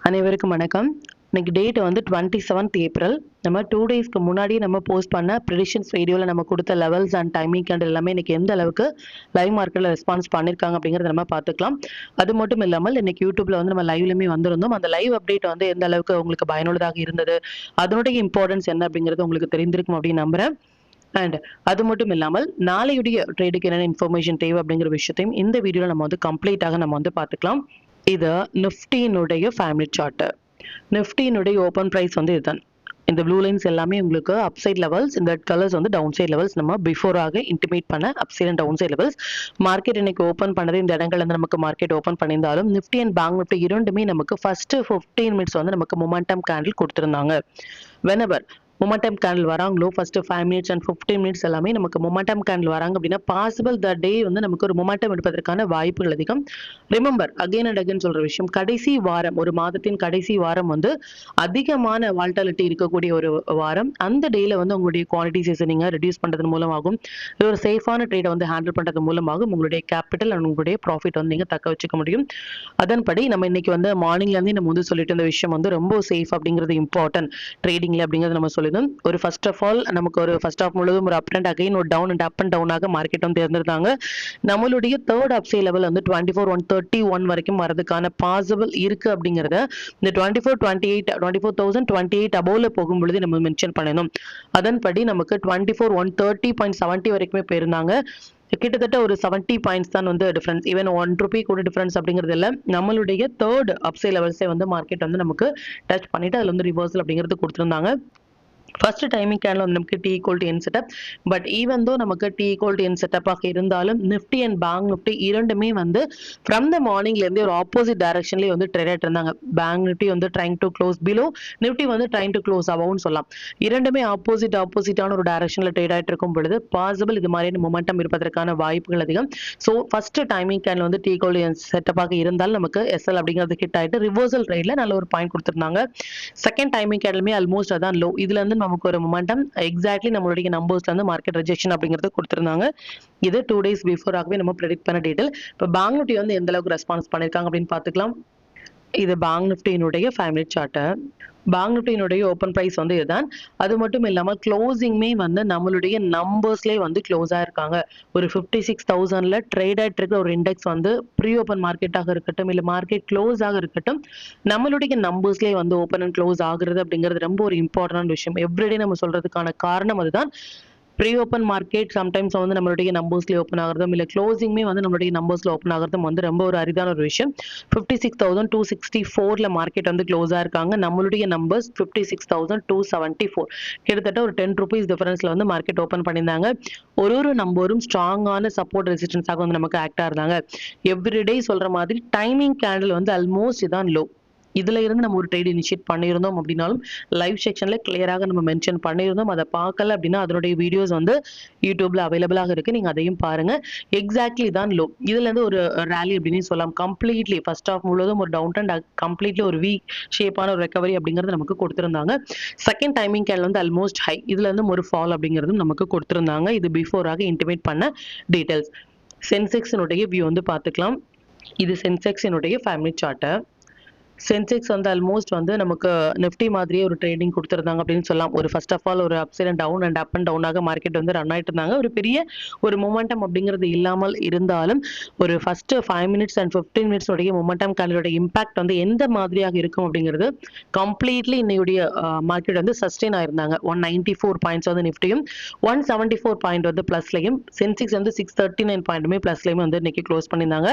அனைவருக்கும் வணக்கம். இன்னைக்கு டேட் வந்து 27th ஏப்ரல். நம்ம 2 டேஸ்க்கு முன்னாடியே நம்ம போஸ்ட் பண்ண ப்ரெடிக்ஷன்ஸ் வீடியோல நம்ம கொடுத்த லெவல்ஸ் அண்ட் டைமிங் கேண்டில் எல்லாமே இன்னைக்கு எந்த அளவுக்கு லைவ் மார்க்கெட்ல ரெஸ்பான்ஸ் பண்ணிருக்காங்க அப்படிங்கறத நம்ம பார்த்துக்கலாம். அது மட்டும் இல்லாமல் இன்னைக்கு யூடியூப்ல வந்து நம்ம லைவ்லயுமே வந்திருந்தோம். அந்த லைவ் அப்டேட் வந்து எந்த அளவுக்கு உங்களுக்கு பயனுள்ளதாக இருந்தது, அதனுடைய இம்பார்ட்டன்ஸ் என்ன அப்படிங்கிறது உங்களுக்கு தெரிந்திருக்கும் அப்படின்னு நம்புறேன். அண்ட் அது மட்டும் இல்லாமல் நாளையுடைய ட்ரேடுக்கு என்னென்ன இன்ஃபர்மேஷன் தேவை அப்படிங்கிற விஷயத்தையும் இந்த வீடியோல நம்ம வந்து கம்ப்ளீட்டாக நம்ம வந்து பார்த்துக்கலாம். இது நிஃப்டியினுடைய ஃபேமிலி சார்ட். நிஃப்டியினுடைய ஓப்பன் பிரைஸ் வந்து இதுதான். இந்த ப்ளூ லைன்ஸ் எல்லாமே உங்களுக்கு அப்சைட் லெவல்ஸ், இந்த ரெட் கலர்ஸ் வந்து டவுன் சைட் லெவல்ஸ். நம்ம பிஃபோராக இன்டிமேட் பண்ண upside and down side levels. Market இன்னைக்கு ஓப்பன் பண்ணது இந்த இடங்கள்ல இருந்து நமக்கு மார்க்கெட் ஓப்பன் பண்ணியிருந்தாலும் நிஃப்டி அண்ட் பேங்க் நிஃப்டி இரண்டுமே நமக்கு ஃபர்ஸ்ட் 15 மினிட்ஸ் வந்து நமக்கு மொமெண்டம் கேண்டில் கொடுத்திருந்தாங்க. whenever மொமெண்டம் கேண்டில் வராங்களோ ஃபர்ஸ்ட் 5 மினிட்ஸ் அண்ட் 15 மினிட்ஸ் எல்லாமே நமக்கு மொமெண்டம் கேண்டில் வராங்க அப்படின்னா பாசிபிள் த டே வந்து நமக்கு ஒரு மொமெண்டம் எடுப்பதற்கான வாய்ப்புகள் அதிகம். ரிமெம்பர் அகைன் அண்ட் அகைன் சொல்ற விஷயம், கடைசி வாரம், ஒரு மாதத்தின் கடைசி வாரம் வந்து அதிகமான வால்டாலிட்டி இருக்கக்கூடிய ஒரு வாரம். அந்த டேல வந்து உங்களுடைய குவான்டிட்டிஸை நீங்க ரெடியூஸ் பண்றது மூலமாகும், ஒரு சேஃபான ட்ரேடை வந்து ஹேண்டில் பண்றது மூலமாகும் உங்களுடைய கேபிட்டல் அண்ட் உங்களுடைய ப்ராஃபிட் வந்து நீங்க தக்க வச்சுக்க முடியும். அதன்படி நம்ம இன்னைக்கு வந்து மார்னிங்ல இருந்தே நம்ம வந்து சொல்லிட்டு இருந்த விஷயம் வந்து ரொம்ப சேஃப் அப்படிங்கிறது இம்பார்ட்டன்ட் ட்ரேடிங்ல அப்படிங்கிறது நம்ம சொல்லி ஒரு ஃபர்ஸ்ட் ஆஃப் ஆல் நமக்கு ஒரு ஃபர்ஸ்ட் ஆஃப் முழுவதும் ஒரு அப் அண்ட் அகைன் ஒரு டவுன் அண்ட் அப் அண்ட் டவுனாக மார்க்கெட் வந்து தேர்ந்தெடுத்தாங்க. நம்மளுடைய தேர்ட் அப்சைட் லெவல் வந்து 24,131 வரைக்கும் வரதுக்கான பாசிபிள் இருக்கு அப்படிங்கறத இந்த 24,28 அபோவ்ல போகும் பொழுது நம்ம மென்ஷன் பண்ணணும். அதன்படி நமக்கு 24,130.70 வரைக்குமே போயிருந்தாங்க. கிட்டத்தட்ட ஒரு 70 பாயிண்ட்ஸ் தான் வந்து டிஃபரன்ஸ். ஈவன் 1 ரூபி கூட டிஃபரன்ஸ் அப்படிங்கிறது இல்லை. நம்மளுடைய தேர்ட் அப்சைட் லெவல்ஸே வந்து மார்க்கெட் வந்து நமக்கு டச் பண்ணிட்டு அதுல வந்து ரிவர்சல் அப்படிங்கிறது கொடுத்துருந்தாங்க. ஃபர்ஸ்ட் டைமிங் கேண்டில் வந்து நமக்கு T equal to N setup. But even though நமக்கு T equal to N செட்டப்பாக இருந்தாலும் நிஃப்டி அண்ட் பேங்க் நிஃப்டி இரண்டுமே வந்து ஃப்ரம் த மார்னிங்ல இருந்து ஒரு ஆப்போசிட் டைரக்ஷன்லேயே வந்து ட்ரேட் ஆயிட்டு இருந்தாங்க. பேங்க் நிஃப்டி வந்து trying to close below, Nifty வந்து ட்ரைங் டு க்ளோஸ் அபவ்னு சொல்லலாம். இரண்டுமே ஆப்போசிட்டான ஒரு டைரக்ஷன்ல ட்ரேட் ஆயிட்டு இருக்கும் பொழுது பாசிபிள் இது மாதிரியான மொமெண்டம் இருப்பதற்கான வாய்ப்புகள் அதிகம். ஸோ ஃபர்ஸ்ட் டைமிங் கேண்டில் வந்து T equal to N செட்டப்பாக இருந்தால் நமக்கு SL அப்படிங்கிறது ஹிட் ஆயிட்டு ரிவர்சல் ட்ரேட்ல நல்ல ஒரு பாயிண்ட் கொடுத்திருந்தாங்க. செகண்ட் டைமிங் கேண்டிலுமே ஆல்மோஸ்ட் அதான் லோ. இதுல இருந்து நமக்கு ஒரு மொமெண்டம் எக்ஸாக்ட்லி நம்மளுடைய நம்பர்ஸ்ல இருந்து மார்க்கெட் ரிஜெக்ஷன் அப்படிங்கறது கொடுத்திருந்தாங்க. இது 2 டேஸ் பிஃபோராகவே நம்ம ப்ரெடிக்ட் பண்ண டீடைல். இப்போ பேங்க் நிஃப்டி வந்து எந்த அளவுக்கு ரெஸ்பான்ஸ் பண்ணிருக்காங்க அப்படின்னு பார்த்துக்கலாம். இது பேங்க் நிஃப்டியினுடைய ஃபேமிலி சார்ட். பேங்க் நிஃப்டியினுடைய ஓப்பன் பிரைஸ் வந்து இதுதான். அது மட்டும் இல்லாம க்ளோசிங்மே வந்து நம்மளுடைய நம்பர்ஸ்லேயே வந்து க்ளோஸ் ஆயிருக்காங்க. ஒரு 56,000ல ட்ரேட் ஆயிட்டு இருக்கிற ஒரு இண்டெக்ஸ் வந்து ப்ரீ ஓப்பன் மார்க்கெட்டாக இருக்கட்டும் இல்ல மார்க்கெட் க்ளோஸ் ஆக இருக்கட்டும், நம்மளுடைய நம்பர்ஸ்லேயே வந்து ஓப்பன் அண்ட் க்ளோஸ் ஆகுறது அப்படிங்கிறது ரொம்ப ஒரு இம்பார்ட்டன்ட் விஷயம். எவ்ரிடே நம்ம சொல்றதுக்கான காரணம் அதுதான். ப்ரீ ஓப்பன் மார்க்கெட் சம்டைம்ஸ் வந்து நம்மளுடைய நம்பர்ஸ்ல ஓப்பன் ஆகிறதும் இல்ல க்ளோசிங்மே வந்து நம்மளுடைய நம்பர்ஸ்ல ஓப்பன் ஆகிறதும் வந்து ரொம்ப ஒரு அரிதான ஒரு விஷயம். 56,264ல மார்க்கெட் வந்து க்ளோஸ் ஆயிருக்காங்க. நம்மளுடைய நம்பர்ஸ் 56,274. கிட்டத்தட்ட ஒரு 10 ரூபீஸ் டிஃபரன்ஸ்ல வந்து மார்க்கெட் ஓப்பன் பண்ணியிருந்தாங்க. ஒரு நம்பரும் ஸ்ட்ராங்கான சப்போர்ட் ரெசிஸ்டன்ஸாக வந்து நமக்கு ஆக்டா இருந்தாங்க. எவ்ரிடே சொல்ற மாதிரி டைமிங் கேண்டில் வந்து ஆல்மோஸ்ட் இதான் லோ. இதுல இருந்து நம்ம ஒரு ட்ரேட் இனிஷியேட் பண்ணியிருந்தோம் அப்படின்னாலும் லைவ் செக்ஷன்ல கிளியராக நம்ம மென்ஷன் பண்ணியிருந்தோம். அதை பார்க்கல அப்படின்னா அதனுடைய வீடியோஸ் வந்து யூடியூப்ல அவைலபிளாக இருக்கு, நீங்க அதையும் பாருங்க. எக்ஸாக்ட்லி தான் லோ. இதுல இருந்து ஒரு ரேலி அப்படின்னு சொல்லலாம். கம்ப்ளீட்லி ஃபர்ஸ்ட் ஆஃப் முழுவதும் ஒரு டவுன் ட்ரெண்ட், கம்ப்ளீட்லி ஒரு வீக் ஷேப்பான ஒரு ரெக்கவரி அப்படிங்கிறது நமக்கு கொடுத்திருந்தாங்க. செகண்ட் டைமிங் கேண்டில் வந்து ஆல்மோஸ்ட் ஹை, இதுல இருந்து ஒரு ஃபால் அப்படிங்கிறதும் நமக்கு கொடுத்திருந்தாங்க. இது பிஃபோராக இன்டிமேட் பண்ண டீடைல்ஸ். சென்செக்ஸினுடைய வியூ வந்து பார்த்துக்கலாம். இது சென்செக்ஸினுடைய ஃபேமிலி சார்ட். சென்செக்ஸ் வந்து ஆல்மோஸ்ட் வந்து நமக்கு நிஃப்டி மாதிரியே ஒரு ட்ரேடிங் கொடுத்துருந்தாங்க அப்படின்னு சொல்லலாம். ஒரு ஃபர்ஸ்ட் ஆஃப் ஆல் ஒரு upside and down and up and டவுனாக மார்க்கெட் வந்து ரன் ஆயிட்டு இருந்தாங்க. ஒரு பெரிய ஒரு மொமெண்டம் அப்படிங்கிறது இல்லாமல் இருந்தாலும் ஒரு ஃபர்ஸ்ட் 5 மினிட்ஸ் அண்ட் 15 மினிட்ஸ் உடைய மொமெண்டம் கேண்டிலோட இம்பாக்ட் வந்து எந்த மாதிரியாக இருக்கும் அப்படிங்கிறது கம்ப்ளீட்லி இன்னையுடைய மார்க்கெட் வந்து சஸ்டெயின் ஆயிருந்தாங்க. 194 பாயிண்ட்ஸ் வந்து நிஃப்டியும் 174 பாயிண்ட் வந்து பிளஸ்லையும், சென்செக்ஸ் வந்து 639 பாயிண்ட்டுமே பிளஸ்லையும் வந்து இன்னைக்கு க்ளோஸ் பண்ணியிருந்தாங்க.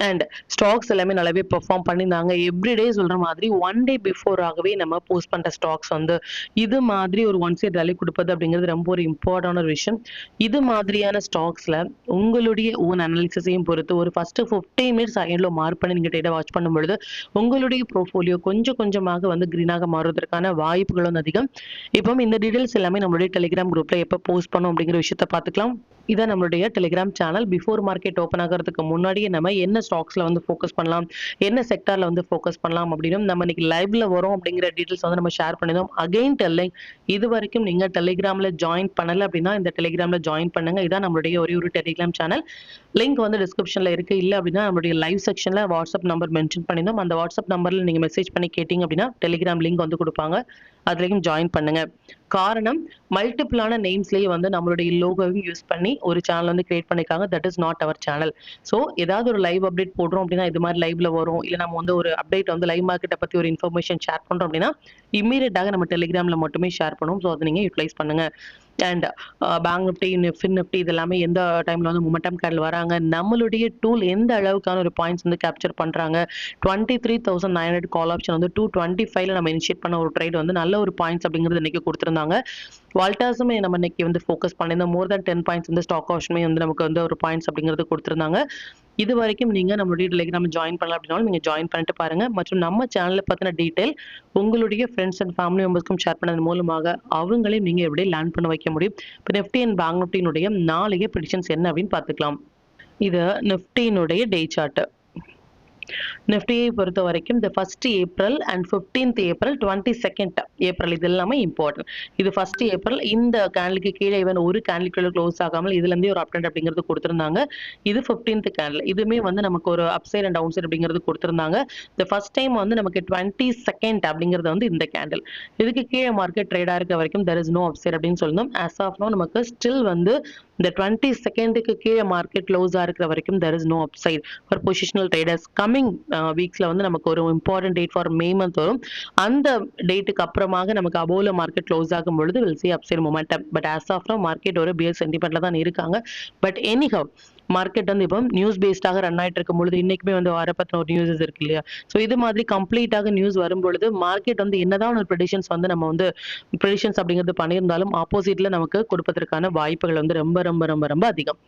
அண்ட் ஸ்டாக்ஸ் எல்லாமே நல்லாவே பெர்ஃபார்ம் பண்ணியிருந்தாங்க. எவ்ரிடே சொல்ற மாதிரி 1 டே பிஃபோராகவே நம்ம போஸ்ட் பண்ற ஸ்டாக்ஸ் வந்து இது மாதிரி ஒரு ஒன் சைட் ரேலி கொடுப்பது அப்படிங்கிறது ரொம்ப ஒரு இம்பார்ட்டன்டான ஒரு விஷயம். இது மாதிரியான ஸ்டாக்ஸ்ல உங்களுடைய ஓன் அனாலிசிஸையும் பொறுத்து ஒரு ஃபர்ஸ்ட் 15 மினிட்ஸ் அகைன்ல மார்க் பண்ணி நீங்க டேட்டா வாட்ச் பண்ணும் பொழுது உங்களுடைய போர்ட்ஃபோலியோ கொஞ்சம் கொஞ்சமாக வந்து கிரீனாக மாறுவதற்கான வாய்ப்புகள் வந்து அதிகம். இப்போ இந்த டீடைல்ஸ் எல்லாமே நம்மளுடைய டெலிகிராம் குரூப்ல எப்போ போஸ்ட் பண்ணோம் அப்படிங்கிற விஷயத்த பார்த்துக்கலாம். இதான் நம்மளுடைய Telegram channel. Before market open ஆகறதுக்கு முன்னாடியே நம்ம என்ன ஸ்டாக்ஸ்ல வந்து ஃபோக்கஸ் பண்ணலாம், என்ன செக்டார்ல வந்து ஃபோக்கஸ் பண்ணலாம் அப்படின்னு நம்ம இன்னைக்கு லைவ்ல வரோம் அப்படிங்கிற டீடைல்ஸ் வந்து நம்ம ஷேர் பண்ணிருந்தோம். அகைன் டெல்லிங், இது வரைக்கும் நீங்க டெலிகிராம்ல ஜாயின் பண்ணல அப்படின்னா இந்த டெலிகிராம்ல ஜாயின் பண்ணுங்க. இதான் நம்மளுடைய ஒரே ஒரு டெலிகிராம் சேனல். லிங்க் வந்து டிஸ்கிரிப்ஷன்ல இருக்கு. இல்ல அப்படின்னா நம்மளுடைய லைவ் செக்ஷன்ல வாட்ஸ்அப் நம்பர் மென்ஷன் பண்ணிருந்தோம். அந்த வாட்ஸ்அப் நம்பர்ல நீங்க மெசேஜ் பண்ணி கேட்டீங்க அப்படின்னா டெலிகிராம் லிங்க் வந்து கொடுப்பாங்க. அதுலயும் ஜாயின் பண்ணுங்க. காரணம், மல்டிபிளான நேம்ஸ்லயே வந்து நம்மளுடைய லோகோவையும் யூஸ் பண்ணி ஒரு சேனல் வந்து கிரியேட் பண்ணிருக்காங்க. That is not our channel. So ஏதாவது ஒரு லைவ் அப்டேட் போடுறோம் அப்படின்னா இது மாதிரி லைவ்ல வரும். இல்ல நம்ம வந்து ஒரு அப்டேட் வந்து லைவ் மார்க்கெட்டை பத்தி ஒரு இன்ஃபர்மேஷன் ஷேர் பண்றோம் அப்படின்னா இம்மீடியட்டாக நம்ம டெலிகிராம்ல மட்டுமே ஷேர் பண்ணுவோம். ஸோ அதை நீங்க யூட்டிலைஸ் பண்ணுங்க. And bank Nifty, fin Nifty இது எல்லாமே எந்த டைம்ல வந்து மொமெண்டம் கேண்டில் வராங்க, நம்மளுடைய டூல் எந்த அளவுக்கான ஒரு பாயிண்ட்ஸ் வந்து கேப்சர் பண்றாங்க, 23,900 கால் ஆப்ஷன் வந்து 225ல நம்ம இனிஷியேட் பண்ண ஒரு ட்ரேட் வந்து நல்ல ஒரு பாயிண்ட்ஸ் அப்படிங்கிறது இன்னைக்கு கொடுத்துருந்தாங்க. வால்டாஸுமே நம்ம இன்னைக்கு வந்து ஃபோக்கஸ் பண்ணியிருந்தோம். மோர் தேன் 10 பாயிண்ட்ஸ் வந்து ஸ்டாக் ஆப்ஷனுமே வந்து நமக்கு வந்து ஒரு பாயிண்ட்ஸ் அப்படிங்கிறது கொடுத்துருந்தாங்க. இது வரைக்கும் நீங்க நம்மளுடைய டெலிகிராம் ஜாயின் பண்ணலாம் அப்படின்னாலும் நீங்க ஜாயின் பண்ணிட்டு பாருங்க. மற்றும் நம்ம சேனலை பத்தின டீடைல் உங்களுடைய ஃப்ரெண்ட்ஸ் அண்ட் ஃபேமிலி மெம்பர்ஸ்க்கும் ஷேர் பண்ணது மூலமாக அவங்களையும் நீங்க எப்படி லேர்ன் பண்ண வைக்க முடியும். இப்போ நிஃப்டி அண்ட் பேங்க் நிஃப்டியினுடைய நாளைய ப்ரெடிக்ஷன்ஸ் என்ன அப்படின்னு பார்த்துக்கலாம். இது நிஃப்டியினுடைய டே சார்ட். நிஃப்டியை பொறுத்த வரைக்கும் இந்த 1st April and 15th April, 22nd April இது எல்லாமே இம்பார்ட்டன்ட். இது 1st ஏப்ரல் இந்த கேண்டலுக்கு கீழே இவன் ஒரு கேண்டலுக்குள்ள க்ளோஸ் ஆகாமல் இதுல இருந்தே ஒரு அப்டெண்ட் அப்படிங்கிறது கொடுத்திருந்தாங்க. இது 15th கேண்டல், இதுமே வந்து நமக்கு ஒரு அப்சைட் அண்ட் டவுன் சைட் அப்படிங்கிறது கொடுத்திருந்தாங்க. இந்த ஃபர்ஸ்ட் டைம் வந்து நமக்கு 22nd அப்படிங்கிறது வந்து இந்த கேண்டல். இதுக்கு கீழே மார்க்கெட் ட்ரேடா இருக்க வரைக்கும் there is no upside அப்படின்னு சொல்லணும். as of now நமக்கு ஸ்டில் வந்து இந்த 22ndக்கு கீழே மார்க்கெட் க்ளோஸா இருக்கிற வரைக்கும் there is no upside for positional traders. Coming வீக்ஸ்ல வந்து நமக்கு ஒரு important date for May month வரும். அந்த டேட்டுக்கு அப்புறமாக நமக்கு அபோல மார்க்கெட் க்ளோஸ் ஆகும் பொழுது will see upside momentum. But as of now market ஒரு பியர் சென்டிமெண்ட்ல தான் இருக்காங்க. பட் எனிஹவ் மார்க்கெட் வந்து இப்போ நியூஸ் பேஸ்டாக ரன் ஆயிட்டு இருக்கும் பொழுது இன்னைக்குமே வந்து வர பத்தின ஒரு நியூஸஸ் இருக்கு இல்லையா. ஸோ இது மாதிரி கம்ப்ளீட்டாக நியூஸ் வரும் பொழுது மார்க்கெட் வந்து என்னதான் ஒரு ப்ரெடிஷன்ஸ் வந்து நம்ம வந்து ப்ரெடிஷன்ஸ் அப்படிங்கிறது பண்ணியிருந்தாலும் ஆப்போசிட்ல நமக்கு கொடுப்பதற்கான வாய்ப்புகள் வந்து ரொம்ப ரொம்ப ரொம்ப ரொம்ப அதிகம்.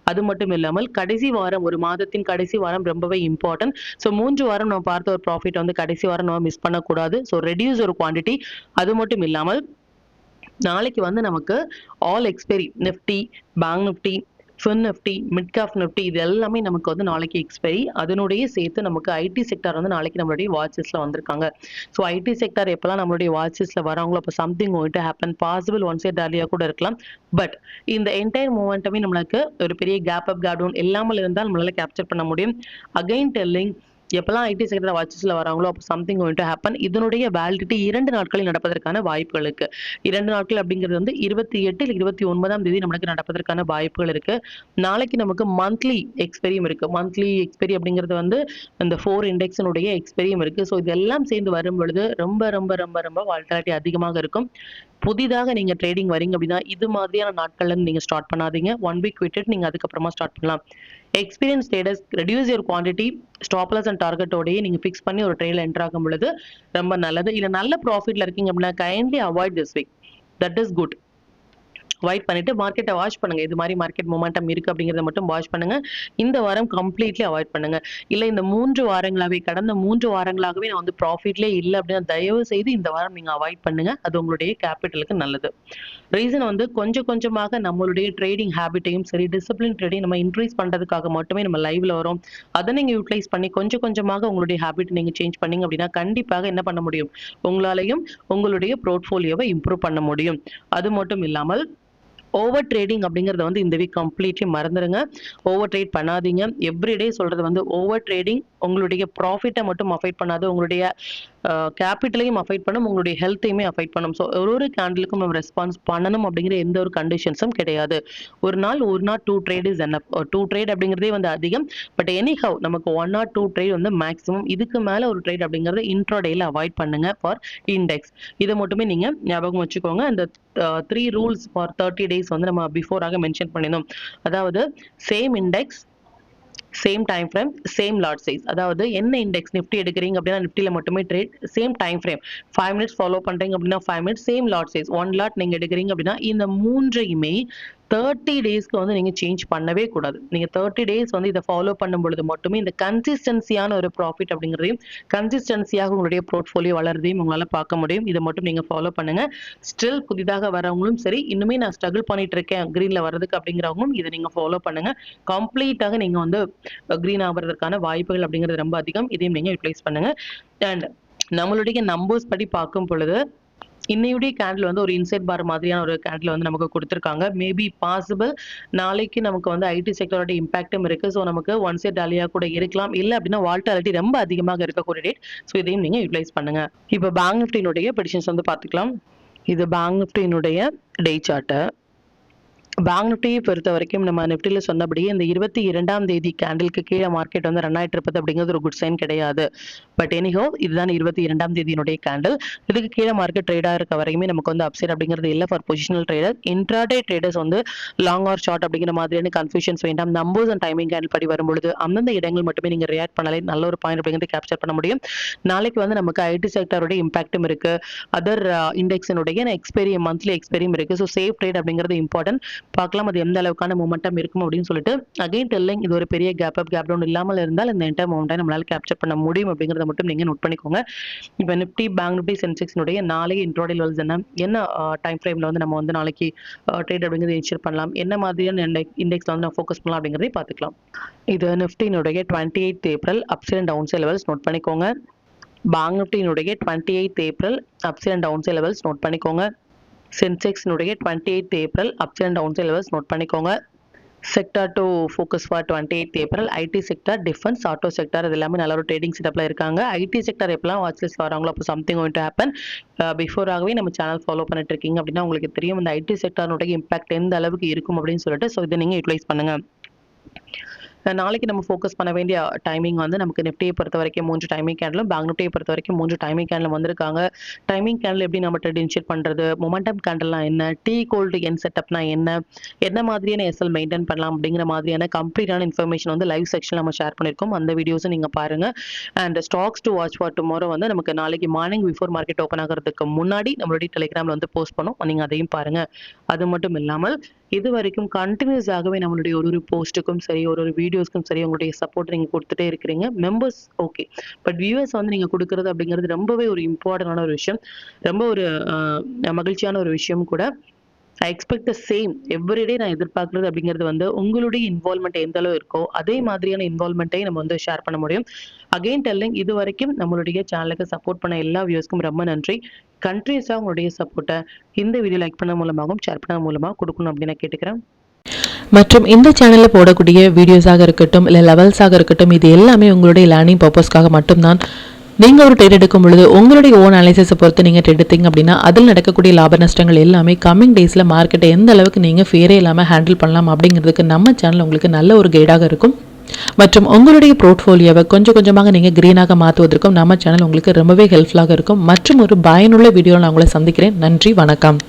அது மட்டும் இல்லாமல் கடைசி வாரம், ஒரு மாதத்தின் கடைசி வாரம் ரொம்பவே இம்பார்ட்டன்ட். ஸோ 3 வாரம் நம்ம பார்த்த ஒரு ப்ராஃபிட் வந்து கடைசி வாரம் நம்ம மிஸ் பண்ணக்கூடாது. ஸோ ரெடியூஸ் ஒரு குவான்டிட்டி. அது மட்டும் இல்லாமல் நாளைக்கு வந்து நமக்கு all expiry Nifty, bank Nifty, fin Nifty, mid cap Nifty இது எல்லாமே நமக்கு வந்து நாளைக்கு எக்ஸ்பைரி. அதனுடைய சேர்த்து நமக்கு ஐடி செக்டார் வந்து நாளைக்கு நம்மளுடைய வாட்ச் லிஸ்ட்ல வந்திருக்காங்க. ஸோ ஐடி செக்டார் எப்பெல்லாம் நம்மளுடைய வாட்ச் லிஸ்ட்ல வராங்களோ அப்போ something going to happen, possible one side ரேலியா கூட இருக்கலாம். பட் இந்த என்டையர் மூமெண்ட்டுமே நம்மளுக்கு ஒரு பெரிய கேப் அப் கேப் டவுன் எல்லாமே இருந்தால் நம்மளால கேப்சர் பண்ண முடியும். அகைன் டெல்லிங், எப்பெல்லாம் ஐடி செக்டர் வாட்சஸ்ல வராங்களோ அப்போ சம்திங் going to happen. இதனுடைய வேலிடிட்டி 2 நாட்களில் நடப்பதற்கான வாய்ப்புகள் இருக்கு. 2 நாட்கள் அப்படிங்கிறது வந்து 28 இல்ல 29ஆம் தேதி நமக்கு நடப்பதற்கான வாய்ப்புகள் இருக்கு. நாளைக்கு நமக்கு மந்த்லி எக்ஸ்பெரியும் இருக்கு. மந்த்லி எக்ஸ்பெரி அப்படிங்கிறது வந்து இந்த 4 இண்டெக்ஸினுடைய எக்ஸ்பெரியும் இருக்கு. ஸோ இதெல்லாம் சேர்ந்து வரும் பொழுது ரொம்ப ரொம்ப ரொம்ப ரொம்ப வால்டாலிட்டி அதிகமாக இருக்கும். புதிதாக நீங்க ட்ரேடிங் வரீங்க அப்படின்னா இது மாதிரியான நாட்கள்ல நீங்க ஸ்டார்ட் பண்ணாதீங்க. 1 வீக் விட்டுட்டு நீங்க அதுக்கப்புறமா ஸ்டார்ட் பண்ணலாம். Experience traders reduce your quantity, stop loss and டார்கெட்டோடயே நீங்க ஃபிக்ஸ் பண்ணி ஒரு ட்ரேட்ல என்டர் ஆகும் பொழுது ரொம்ப நல்லது. இல்ல நல்ல ப்ராஃபிட்ல இருக்கீங்க அப்படின்னா kindly avoid this week. That is good. Avoid பண்ணிட்டு மார்க்கெட்டை வாட்ச் பண்ணுங்க. இது மாதிரி மார்க்கெட் மொமெண்டம் இருக்கு அப்படிங்கறத மட்டும் வாட்ச் பண்ணுங்க. இந்த வாரம் கம்ப்ளீட்லி அவாய்ட் பண்ணுங்க. இல்ல இந்த 3 வாரங்களாவே, கடந்த 3 வாரங்களாகவே நான் வந்து ப்ராஃபிட்லே இல்ல அப்படின்னா தயவு செய்து இந்த வாரம் நீங்க அவாய்ட் பண்ணுங்க. அது உங்களுடைய கேபிட்டலுக்கு நல்லது. ரீசன் வந்து கொஞ்சம் கொஞ்சமாக நம்மளுடைய ட்ரேடிங் ஹேபிட்டையும் சரி, டிசிப்ளின் ட்ரேடிங் நம்ம இன்க்ரீஸ் பண்றதுக்காக மட்டுமே நம்ம லைவ்ல வரோம். அதை நீங்க யூட்டிலைஸ் பண்ணி கொஞ்சம் கொஞ்சமாக உங்களுடைய ஹேபிட் நீங்க சேஞ்ச் பண்ணீங்க அப்படின்னா கண்டிப்பாக என்ன பண்ண முடியும், உங்களாலையும் உங்களுடைய போர்ட்ஃபோலியோவை இம்ப்ரூவ் பண்ண முடியும். அது மட்டும் இல்லாமல் ஓவர் ட்ரேடிங் அப்படிங்கறத வந்து இந்த வீக் கம்ப்ளீட்லி மறந்துடுங்க. ஓவர் ட்ரேட் பண்ணாதீங்க. எவ்ரிடே சொல்றது வந்து ஓவர் ட்ரேடிங் உங்களுடைய ப்ராஃபிட்டை மட்டும் அஃபெக்ட் பண்ணாது, உங்களுடைய கேபிட்டலையும் அஃபெக்ட் பண்ணும், உங்களுடைய ஹெல்த்தையுமே அஃபெக்ட் பண்ணும். ஸோ ஒரு கேண்டிலுக்கும் நம்ம ரெஸ்பான்ஸ் பண்ணணும் அப்படிங்கிற எந்த ஒரு கண்டிஷன்ஸும் கிடையாது. ஒரு நாள் 2 ட்ரேட் இஸ் என்னப். 2 ட்ரேட் அப்படிங்கிறதே வந்து அதிகம். பட் எனிஹவ் நமக்கு 1 or 2 ட்ரேட் வந்து மேக்ஸிமம். இதுக்கு மேல ஒரு ட்ரேட் அப்படிங்கறது இன்ட்ராடேல அவாய்ட் பண்ணுங்க ஃபார் இண்டெக்ஸ். இதை மட்டுமே நீங்க ஞாபகம் வச்சுக்கோங்க. அந்த 3 ரூல்ஸ் ஃபார் 30 days வந்து நம்ம பிஃபோராக மென்ஷன் பண்ணினோம். அதாவது same index, same time frame, same lot size. அதாவது என்ன இண்டெக்ஸ் நிஃப்டி எடுக்கிறீங்க அப்படின்னா நிஃப்டில மட்டுமே trade, same time frame 5 minutes follow பண்றீங்க அப்படின்னா 5 minutes, same lot size 1 lot நீங்க எடுக்கிறீங்க அப்படின்னா இந்த மூன்றையுமே 30 டேஸ்க்கு வந்து நீங்க சேஞ்ச் பண்ணவே கூடாது. நீங்க 30 டேஸ் வந்து இத ஃபாலோ பண்ணும் பொழுது மட்டுமே இந்த கன்சிஸ்டன்சியான ஒரு ப்ராஃபிட் அப்படிங்கிறதையும், கன்சிஸ்டன்சியாக உங்களுடைய போர்ட்ஃபோலியோ வளர்றதையும் உங்களால பார்க்க முடியும். இத மட்டும் நீங்க ஃபாலோ பண்ணுங்க. ஸ்டில் புதிதாக வரவங்களும் சரி, இன்னுமே நான் ஸ்ட்ரகிள் பண்ணிட்டு இருக்கேன் கிரீன்ல வர்றதுக்கு அப்படிங்கிறவங்களும் இத நீங்க ஃபாலோ பண்ணுங்க. கம்ப்ளீட்டாக நீங்க வந்து கிரீன் ஆகுறதுக்கான வாய்ப்புகள் அப்படிங்கிறது ரொம்ப அதிகம். இதையும் நீங்க யூட்டிலைஸ் பண்ணுங்க. அண்ட் நம்மளுடைய நம்பர்ஸ் படி பார்க்கும் பொழுது இன்னையுடைய கேண்டில் வந்து ஒரு இன்சைட் பார் மாதிரியான ஒரு கேண்டில் வந்து நமக்கு கொடுத்துருக்காங்க. மேபி பாசிபிள் நாளைக்கு நமக்கு வந்து ஐடி செக்டரோட இம்பாக்டும் இருக்கு. ஸோ நமக்கு ஒன் சைட் டாலியா கூட இருக்கலாம். இல்லை அப்படின்னா வால்டாலிட்டி ரொம்ப அதிகமாக இருக்கக்கூடிய டேட். ஸோ இதையும் நீங்க யூட்டிலைஸ் பண்ணுங்க. இப்போ பேங்க் நிஃப்டியினுடைய ப்ரெடிக்ஷன்ஸ் வந்து பார்த்துக்கலாம். இது பேங்க் நிஃப்டியினுடைய டே சார்ட்டு. பேங்க் நிஃப்டியை பொறுத்த வரைக்கும் நம்ம நிஃப்டியில் சொன்னபடியே இந்த 22ஆம் தேதி கேண்டிலுக்கு கீழே மார்க்கெட் வந்து ரன் ஆயிட்டு இருப்பது அப்படிங்கிறது ஒரு குட் சைன் கிடையாது. பட் எனிஹோ இதுதான் 22ஆம் தேதியினுடைய கேண்டில். இதுக்கு கீழே மார்க்கெட் ட்ரேடாக இருக்க வரைக்குமே நமக்கு வந்து அப்சைட் அப்படிங்கிறது இல்லை for positional trader. Intraday traders வந்து லாங் ஆர் ஷார்ட் அப்படிங்கிற மாதிரியான கன்ஃபியூஷன்ஸ் வேண்டாம். நம்பர்ஸ் அண்ட் டைமிங் கேண்டில் படி வரும்பொழுது அந்தந்த இடங்கள் மட்டுமே நீங்கள் ரியாக்ட் பண்ணாலே நல்ல ஒரு பாயிண்ட் அப்படிங்கிறது கேப்சர் பண்ண முடியும். நாளைக்கு வந்து நமக்கு ஐடி செக்டருடைய இம்பாக்டும் இருக்கு. அதர் இண்டெக்ஸினுடைய எக்ஸ்பெரி மந்த்லி எக்ஸ்பெரியும் இருக்கு. ஸோ சேஃப் ட்ரேட் அப்படிங்கிறது இம்பார்ட்டன்ட். பார்க்கலாம் அது எந்த அளவுக்கான மூமெண்டம் இருக்கும் அப்படின்னு சொல்லிட்டு அகைன் டெல்லிங் இது ஒரு பெரிய கேப் அப் கேப் டவுன் இல்லாமல் இருந்தால் இந்த என்டையர் மூமெண்ட்டை நம்மளால கேப்சர் பண்ண முடியும் அப்படிங்கிறத மட்டும் நீங்க நோட் பண்ணிக்கோங்க. இப்போ நிஃப்டி பேங்க் நிஃப்டி சென்செக்ஸ்னுடைய நாளைக்கு இன்ட்ரோடே லெவல்ஸ் என்ன டைம் ஃப்ரேம்ல வந்து நம்ம வந்து நாளைக்கு ட்ரேட் அப்படிங்கிறது இன்ஷியர் பண்ணலாம், என்ன மாதிரியான இண்டெக்ஸ்ல வந்து நம்ம ஃபோக்கஸ் பண்ணலாம் அப்படிங்கிறதை பார்த்துக்கலாம். இது நிஃப்டினுடைய 28th April upside and down side levels note பண்ணிக்கோங்க. பேங்க் நிஃப்டினுடைய 28th April upside and down side levels note பண்ணிக்கோங்க. சென்செக்ஸ்னுடைய 28th April ups and down side levels note பண்ணிக்கோங்க. Sector to focus for 28th April IT sector, defence, auto sector இது எல்லாமே நல்ல ஒரு trading செட்டப்ல இருக்காங்க. ஐடி செக்டார் எப்பலாம் வாட்ச் லிஸ்ட் வராங்களோ அப்போ சம்திங் கோயிங் டு ஹேப்பன். பிஃபோராகவே நம்ம சேனல் ஃபாலோ பண்ணிட்டு இருக்கீங்க அப்படின்னா உங்களுக்கு தெரியும் இந்த ஐடி செக்டாருடைய இம்பாக்ட் எந்த அளவுக்கு இருக்கும் அப்படின்னு சொல்லிட்டு. ஸோ இதை நீங்க யூட்டிலைஸ் பண்ணுங்க. நாளைக்கு நம்ம ஃபோக்கஸ் பண்ண வேண்டிய டைமிங் வந்து நமக்கு நிஃப்டியை பொறுத்த வரைக்கும் 3 டைமிங் கேண்டிலும், பேங்க் நிஃப்டியை பொறுத்த வரைக்கும் 3 டைமிங் கேண்டிலும் வந்திருக்காங்க. டைமிங் கேண்டில் எப்படி நம்ம ட்ரேட் இனிஷியேட் பண்றது, மொமெண்டம் கேண்டில்னா என்ன, டீ கோல்டு என் செட்டப்னா என்ன மாதிரியான எஸ்எல் மெயின்டைன் பண்ணலாம் அப்படிங்கிற மாதிரியான கம்ப்ளீட்டான இன்ஃபர்மேஷன் வந்து லைவ் செக்ஷன்ல நம்ம ஷேர் பண்ணியிருக்கோம். அந்த வீடியோஸை நீங்க பாருங்க. And stocks to watch for tomorrow வந்து நமக்கு நாளைக்கு மார்னிங் பிஃபோர் மார்க்கெட் ஓப்பன் ஆகிறதுக்கு முன்னாடி நம்மளுடைய டெலிகிராம்ல வந்து போஸ்ட் பண்ணோம். நீங்க அதையும் பாருங்க. அது மட்டும் இல்லாமல் இது வரைக்கும் கண்டினியூஸாகவே நம்மளுடைய ஒரு போஸ்ட்டுக்கும் சரி ஒரு வீடியோஸ்க்கும் சரி உங்களுடைய சப்போர்ட் நீங்க கொடுத்துட்டே இருக்கிறீங்க. மெம்பர்ஸ் ஓகே, பட் வியூவர்ஸ் வந்து நீங்க கொடுக்கறது அப்படிங்கிறது ரொம்பவே ஒரு இம்பார்ட்டன்டான ஒரு விஷயம், ரொம்ப ஒரு மகிழ்ச்சியான ஒரு விஷயம் கூட. I expect the same everyday. நான் எதிர்பார்க்கறது அப்படிங்கிறது வந்து உங்களுடைய இன்வால்மெண்ட் எந்த அளவு இருக்கோ அதே மாதிரியான இன்வால்மெண்ட்டை நம்ம வந்து ஷேர் பண்ண முடியும். அகெயின் டெல்லிங் இது வரைக்கும் நம்மளுடைய சேனலுக்கு சப்போர்ட் பண்ண எல்லா வியூவர்ஸ்க்கும் ரொம்ப நன்றி. கண்ட்ரீஸாக உங்களுடைய சப்போர்ட்டை இந்த வீடியோ லைக் பண்ண மூலமாகவும் ஷேர் பண்ண மூலமாக கொடுக்கணும் அப்படின்னு நான் கேட்டுக்கிறேன். மற்றும் இந்த சேனலில் போடக்கூடிய வீடியோஸாக இருக்கட்டும் இல்லை லெவல்ஸாக இருக்கட்டும் இது எல்லாமே உங்களுடைய லேர்னிங் பர்பஸ்க்காக மட்டும்தான். நீங்கள் ஒரு ட்ரேட் எடுக்கும் பொழுது உங்களுடைய ஓன் அனாலிசிஸை பொறுத்து நீங்கள் ட்ரேட் எடுத்தீங்க அப்படின்னா அதில் நடக்கக்கூடிய லாப நஷ்டங்கள் எல்லாமே கம்மிங் டேஸில் மார்க்கெட்டை எந்த அளவுக்கு நீங்கள் ஃபேரே இல்லாமல் ஹேண்டில் பண்ணலாம் அப்படிங்கிறதுக்கு நம்ம சேனல் உங்களுக்கு நல்ல ஒரு கைடாக இருக்கும். மற்றும் உங்களுடைய போர்ட்ஃபோலியோவை கொஞ்சம் கொஞ்சமாக நீங்கள் க்ரீனாக மாற்றுவதற்கும் நம்ம சேனல் உங்களுக்கு ரொம்பவே ஹெல்ப்ஃபுல்லாக இருக்கும். மற்றும் ஒரு பயனுள்ள வீடியோவில் நான் உங்களை சந்திக்கிறேன். நன்றி, வணக்கம்.